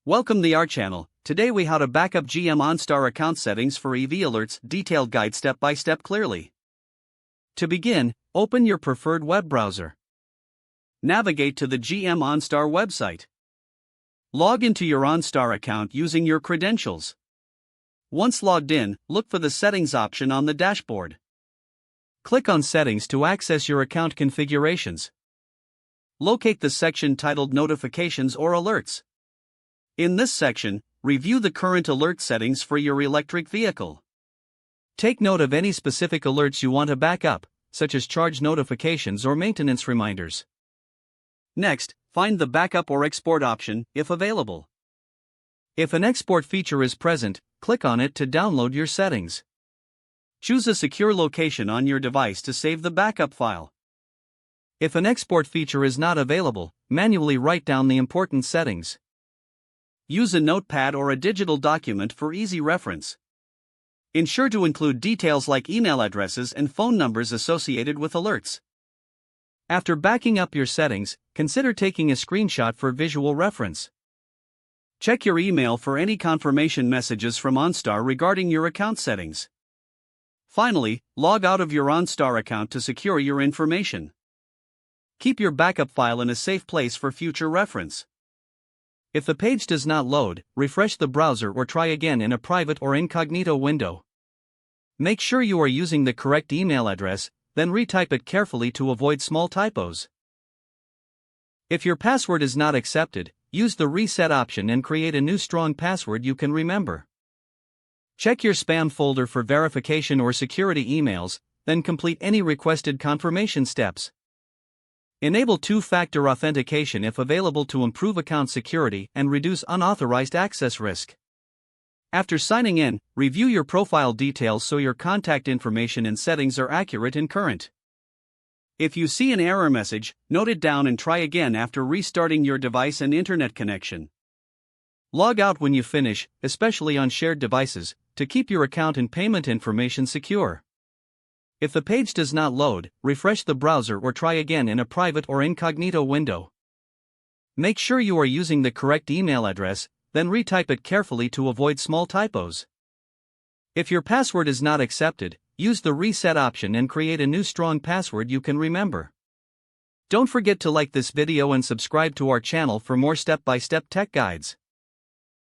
Welcome to our channel. Today we how to backup GM OnStar account settings for EV alerts, detailed guide step by step clearly. To begin, open your preferred web browser. Navigate to the GM OnStar website. Log into your OnStar account using your credentials. Once logged in, look for the settings option on the dashboard. Click on Settings to access your account configurations. Locate the section titled Notifications or Alerts. In this section, review the current alert settings for your electric vehicle. Take note of any specific alerts you want to back up, such as charge notifications or maintenance reminders. Next, find the backup or export option, if available. If an export feature is present, click on it to download your settings. Choose a secure location on your device to save the backup file. If an export feature is not available, manually write down the important settings. Use a notepad or a digital document for easy reference. Ensure to include details like email addresses and phone numbers associated with alerts. After backing up your settings, consider taking a screenshot for visual reference. Check your email for any confirmation messages from OnStar regarding your account settings. Finally, log out of your OnStar account to secure your information. Keep your backup file in a safe place for future reference. If the page does not load, refresh the browser or try again in a private or incognito window. Make sure you are using the correct email address, then retype it carefully to avoid small typos. If your password is not accepted, use the reset option and create a new strong password you can remember. Check your spam folder for verification or security emails, then complete any requested confirmation steps. Enable two-factor authentication if available to improve account security and reduce unauthorized access risk. After signing in, review your profile details so your contact information and settings are accurate and current. If you see an error message, note it down and try again after restarting your device and internet connection. Log out when you finish, especially on shared devices, to keep your account and payment information secure. If the page does not load, refresh the browser or try again in a private or incognito window. Make sure you are using the correct email address, then retype it carefully to avoid small typos. If your password is not accepted, use the reset option and create a new strong password you can remember. Don't forget to like this video and subscribe to our channel for more step-by-step tech guides.